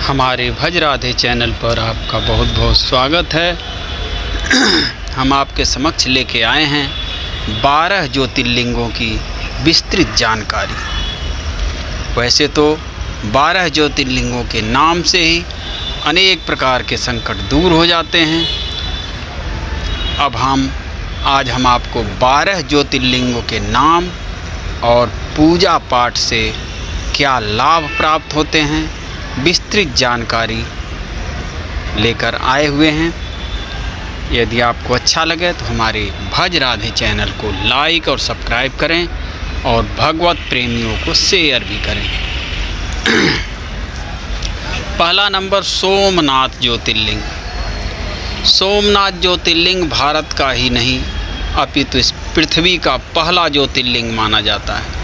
हमारे भज राधे चैनल पर आपका बहुत बहुत स्वागत है। हम आपके समक्ष लेके आए हैं 12 ज्योतिर्लिंगों की विस्तृत जानकारी। वैसे तो 12 ज्योतिर्लिंगों के नाम से ही अनेक प्रकार के संकट दूर हो जाते हैं। अब आज हम आपको 12 ज्योतिर्लिंगों के नाम और पूजा पाठ से क्या लाभ प्राप्त होते हैं विस्तृत जानकारी लेकर आए हुए हैं। यदि आपको अच्छा लगे तो हमारे भज राधे चैनल को लाइक और सब्सक्राइब करें और भगवत प्रेमियों को शेयर भी करें। पहला नंबर सोमनाथ ज्योतिर्लिंग। सोमनाथ ज्योतिर्लिंग भारत का ही नहीं अपितु इस पृथ्वी का पहला ज्योतिर्लिंग माना जाता है।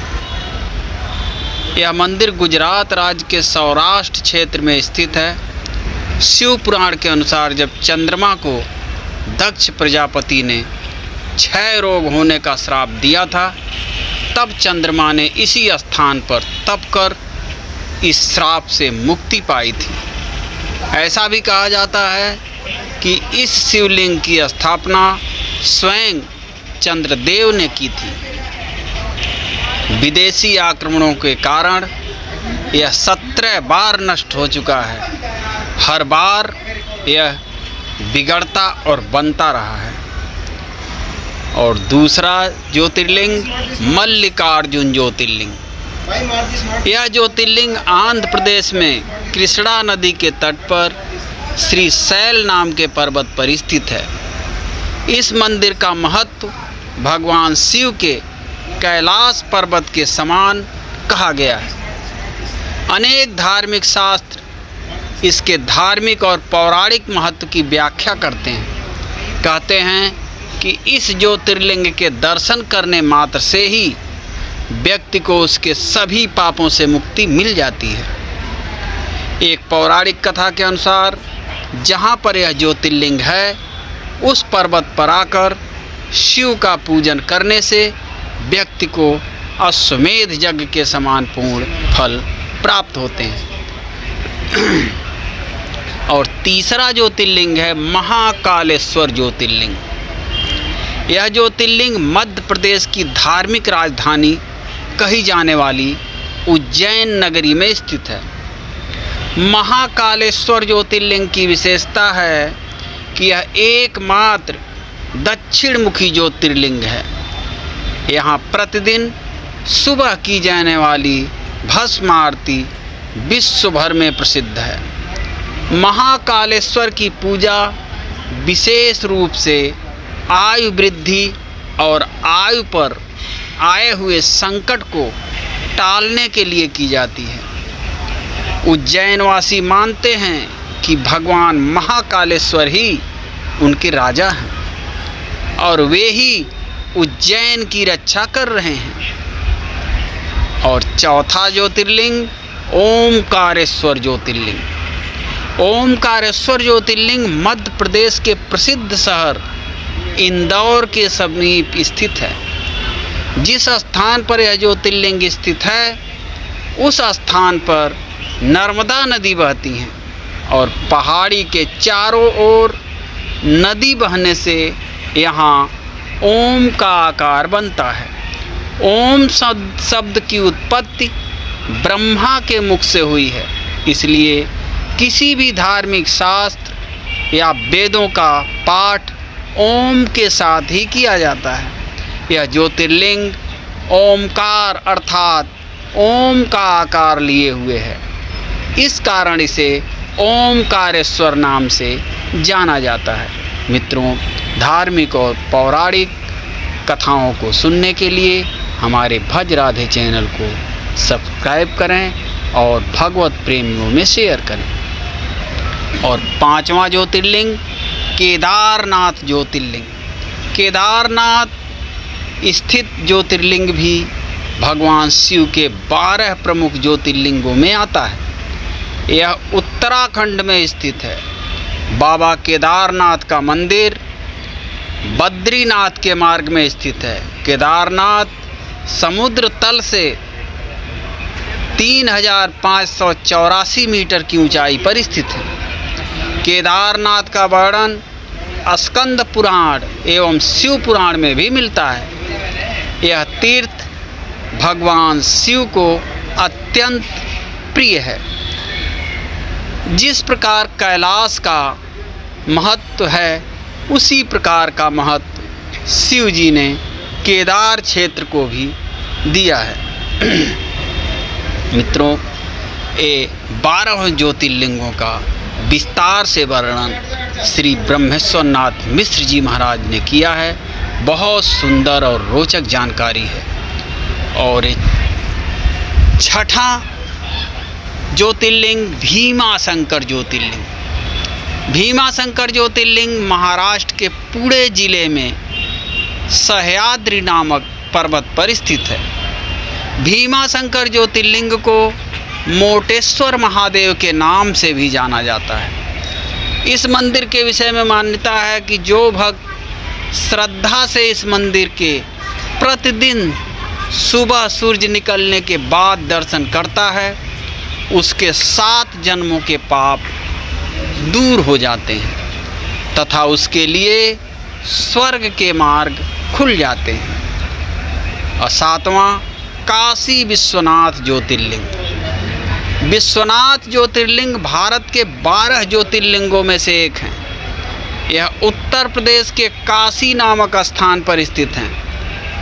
यह मंदिर गुजरात राज्य के सौराष्ट्र क्षेत्र में स्थित है। शिव पुराण के अनुसार जब चंद्रमा को दक्ष प्रजापति ने क्षय रोग होने का श्राप दिया था, तब चंद्रमा ने इसी स्थान पर तप कर इस श्राप से मुक्ति पाई थी। ऐसा भी कहा जाता है कि इस शिवलिंग की स्थापना स्वयं चंद्रदेव ने की थी। विदेशी आक्रमणों के कारण यह 17 बार नष्ट हो चुका है। हर बार यह बिगड़ता और बनता रहा है। और दूसरा ज्योतिर्लिंग मल्लिकार्जुन ज्योतिर्लिंग। यह ज्योतिर्लिंग आंध्र प्रदेश में कृष्णा नदी के तट पर श्री शैल नाम के पर्वत पर स्थित है। इस मंदिर का महत्व भगवान शिव के कैलाश पर्वत के समान कहा गया है। अनेक धार्मिक शास्त्र इसके धार्मिक और पौराणिक महत्व की व्याख्या करते हैं। कहते हैं कि इस ज्योतिर्लिंग के दर्शन करने मात्र से ही व्यक्ति को उसके सभी पापों से मुक्ति मिल जाती है। एक पौराणिक कथा के अनुसार जहाँ पर यह ज्योतिर्लिंग है, उस पर्वत पर आकर शिव का पूजन करने से व्यक्ति को अश्वमेध यज्ञ के समान पूर्ण फल प्राप्त होते हैं। और तीसरा ज्योतिर्लिंग है महाकालेश्वर ज्योतिर्लिंग। यह ज्योतिर्लिंग मध्य प्रदेश की धार्मिक राजधानी कही जाने वाली उज्जैन नगरी में स्थित है। महाकालेश्वर ज्योतिर्लिंग की विशेषता है कि यह एकमात्र दक्षिण मुखी ज्योतिर्लिंग है। यहाँ प्रतिदिन सुबह की जाने वाली भस्म आरती विश्व भर में प्रसिद्ध है। महाकालेश्वर की पूजा विशेष रूप से आयु वृद्धि और आयु पर आए हुए संकट को टालने के लिए की जाती है। उज्जैनवासी मानते हैं कि भगवान महाकालेश्वर ही उनके राजा हैं और वे ही उज्जैन की रक्षा कर रहे हैं। और चौथा ज्योतिर्लिंग ओमकारेश्वर ज्योतिर्लिंग। ओमकारेश्वर ज्योतिर्लिंग मध्य प्रदेश के प्रसिद्ध शहर इंदौर के समीप स्थित है। जिस स्थान पर यह ज्योतिर्लिंग स्थित है, उस स्थान पर नर्मदा नदी बहती है और पहाड़ी के चारों ओर नदी बहने से यहाँ ओम का आकार बनता है। ओम शब्द की उत्पत्ति ब्रह्मा के मुख से हुई है। इसलिए किसी भी धार्मिक शास्त्र या वेदों का पाठ ओम के साथ ही किया जाता है। यह ज्योतिर्लिंग ओमकार अर्थात ओम का आकार लिए हुए है। इस कारण इसे ओमकारेश्वर नाम से जाना जाता है। मित्रों, धार्मिक और पौराणिक कथाओं को सुनने के लिए हमारे भज राधे चैनल को सब्सक्राइब करें और भगवत प्रेमियों में शेयर करें। और पांचवा ज्योतिर्लिंग केदारनाथ ज्योतिर्लिंग। केदारनाथ स्थित ज्योतिर्लिंग भी भगवान शिव के 12 प्रमुख ज्योतिर्लिंगों में आता है। यह उत्तराखंड में स्थित है। बाबा केदारनाथ का मंदिर बद्रीनाथ के मार्ग में स्थित है। केदारनाथ समुद्र तल से 3584 मीटर की ऊंचाई पर स्थित है। केदारनाथ का वर्णन स्कंद पुराण एवं शिव पुराण में भी मिलता है। यह तीर्थ भगवान शिव को अत्यंत प्रिय है। जिस प्रकार कैलाश का महत्व है, उसी प्रकार का महत्व शिव जी ने केदार क्षेत्र को भी दिया है। मित्रों, ये 12 ज्योतिर्लिंगों का विस्तार से वर्णन श्री ब्रह्मेश्वर नाथ मिश्र जी महाराज ने किया है। बहुत सुंदर और रोचक जानकारी है। और छठा ज्योतिर्लिंग भीमाशंकर ज्योतिर्लिंग। भीमाशंकर ज्योतिर्लिंग महाराष्ट्र के पुणे जिले में सह्याद्री नामक पर्वत पर स्थित है। भीमाशंकर ज्योतिर्लिंग को मोटेश्वर महादेव के नाम से भी जाना जाता है। इस मंदिर के विषय में मान्यता है कि जो भक्त श्रद्धा से इस मंदिर के प्रतिदिन सुबह सूरज निकलने के बाद दर्शन करता है, उसके 7 जन्मों के पाप दूर हो जाते हैं तथा उसके लिए स्वर्ग के मार्ग खुल जाते हैं। और 7वां काशी विश्वनाथ ज्योतिर्लिंग। विश्वनाथ ज्योतिर्लिंग भारत के 12 ज्योतिर्लिंगों में से एक हैं। यह उत्तर प्रदेश के काशी नामक स्थान पर स्थित हैं।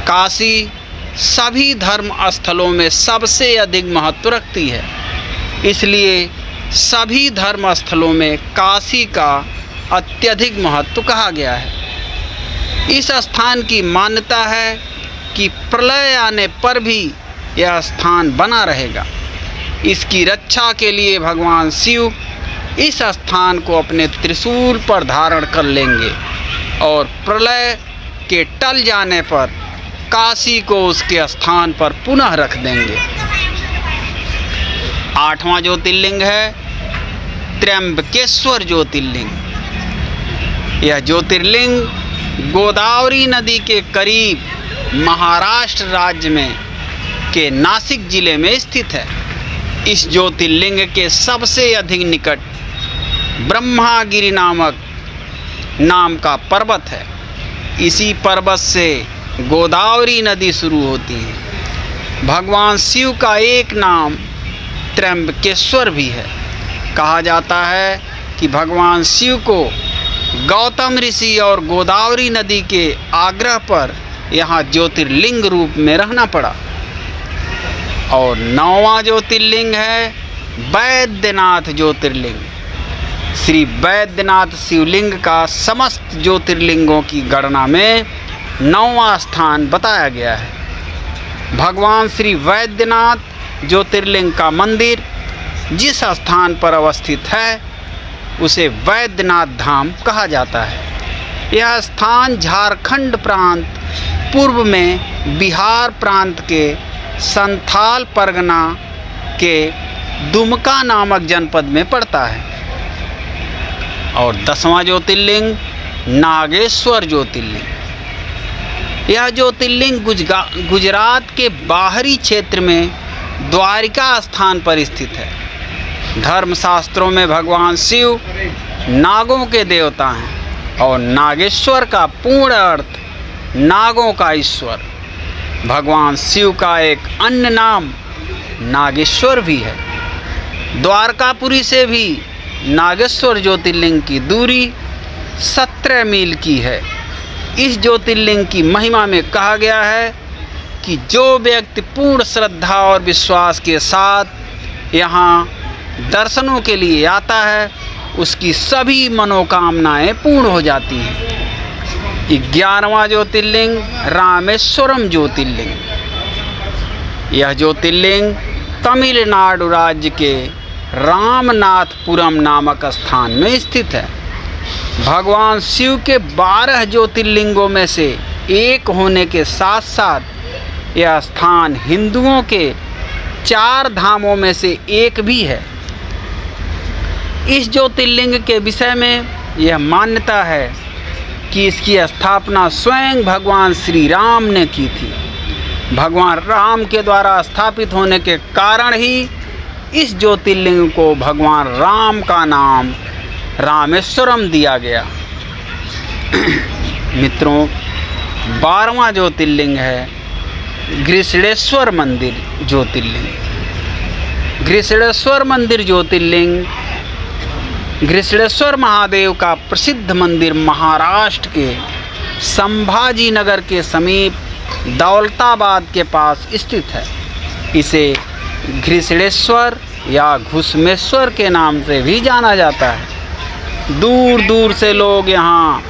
काशी सभी धर्म स्थलों में सबसे अधिक महत्व रखती है, इसलिए सभी धर्म स्थलों में काशी का अत्यधिक महत्व कहा गया है। इस स्थान की मान्यता है कि प्रलय आने पर भी यह स्थान बना रहेगा। इसकी रक्षा के लिए भगवान शिव इस स्थान को अपने त्रिशूल पर धारण कर लेंगे और प्रलय के टल जाने पर काशी को उसके स्थान पर पुनः रख देंगे। 8वां ज्योतिर्लिंग है त्र्यंबकेश्वर ज्योतिर्लिंग। यह ज्योतिर्लिंग गोदावरी नदी के करीब महाराष्ट्र राज्य में के नासिक जिले में स्थित है। इस ज्योतिर्लिंग के सबसे अधिक निकट ब्रह्मागिरि नाम का पर्वत है। इसी पर्वत से गोदावरी नदी शुरू होती है। भगवान शिव का एक नाम त्र्यंबकेश्वर भी है। कहा जाता है कि भगवान शिव को गौतम ऋषि और गोदावरी नदी के आग्रह पर यहाँ ज्योतिर्लिंग रूप में रहना पड़ा। और 9वां ज्योतिर्लिंग है वैद्यनाथ ज्योतिर्लिंग। श्री वैद्यनाथ शिवलिंग का समस्त ज्योतिर्लिंगों की गणना में 9वां स्थान बताया गया है। भगवान श्री वैद्यनाथ ज्योतिर्लिंग का मंदिर जिस स्थान पर अवस्थित है उसे वैद्यनाथ धाम कहा जाता है। यह स्थान झारखंड प्रांत, पूर्व में बिहार प्रांत के संथाल परगना के दुमका नामक जनपद में पड़ता है। और 10वां ज्योतिर्लिंग नागेश्वर ज्योतिर्लिंग। यह ज्योतिर्लिंग गुजरात के बाहरी क्षेत्र में द्वारिका स्थान पर स्थित है। धर्मशास्त्रों में भगवान शिव नागों के देवता हैं और नागेश्वर का पूर्ण अर्थ नागों का ईश्वर। भगवान शिव का एक अन्य नाम नागेश्वर भी है। द्वारकापुरी से भी नागेश्वर ज्योतिर्लिंग की दूरी 17 मील की है। इस ज्योतिर्लिंग की महिमा में कहा गया है कि जो व्यक्ति पूर्ण श्रद्धा और विश्वास के साथ यहाँ दर्शनों के लिए आता है, उसकी सभी मनोकामनाएं पूर्ण हो जाती हैं। 11वां ज्योतिर्लिंग रामेश्वरम ज्योतिर्लिंग। यह ज्योतिर्लिंग तमिलनाडु राज्य के रामनाथपुरम नामक स्थान में स्थित है। भगवान शिव के 12 ज्योतिर्लिंगों में से एक होने के साथ साथ यह स्थान हिंदुओं के 4 धामों में से एक भी है। इस ज्योतिर्लिंग के विषय में यह मान्यता है कि इसकी स्थापना स्वयं भगवान श्री राम ने की थी। भगवान राम के द्वारा स्थापित होने के कारण ही इस ज्योतिर्लिंग को भगवान राम का नाम रामेश्वरम दिया गया। मित्रों, 12वां ज्योतिर्लिंग है घृष्णेश्वर मंदिर ज्योतिर्लिंग। घृष्णेश्वर मंदिर ज्योतिर्लिंग घृष्णेश्वर महादेव का प्रसिद्ध मंदिर महाराष्ट्र के संभाजी नगर के समीप दौलताबाद के पास स्थित है। इसे घृष्णेश्वर या घुसमेश्वर के नाम से भी जाना जाता है। दूर दूर से लोग यहाँ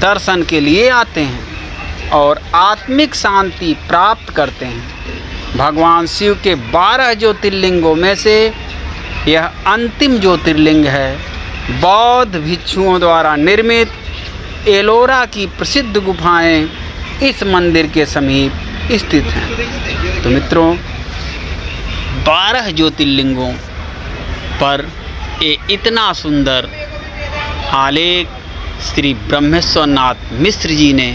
दर्शन के लिए आते हैं और आत्मिक शांति प्राप्त करते हैं। भगवान शिव के 12 ज्योतिर्लिंगों में से यह अंतिम ज्योतिर्लिंग है। बौद्ध भिक्षुओं द्वारा निर्मित एलोरा की प्रसिद्ध गुफाएं इस मंदिर के समीप स्थित हैं। तो मित्रों, 12 ज्योतिर्लिंगों पर ये इतना सुंदर आलेख श्री ब्रह्मेश्वरनाथ मिश्र जी ने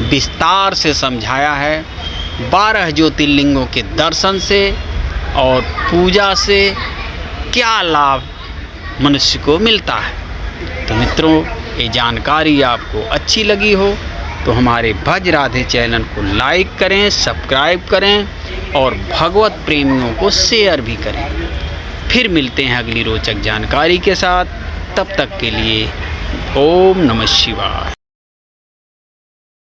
विस्तार से समझाया है। 12 ज्योतिर्लिंगों के दर्शन से और पूजा से क्या लाभ मनुष्य को मिलता है। तो मित्रों, ये जानकारी आपको अच्छी लगी हो तो हमारे भज राधे चैनल को लाइक करें, सब्सक्राइब करें और भगवत प्रेमियों को शेयर भी करें। फिर मिलते हैं अगली रोचक जानकारी के साथ। तब तक के लिए ओम नमः शिवाय।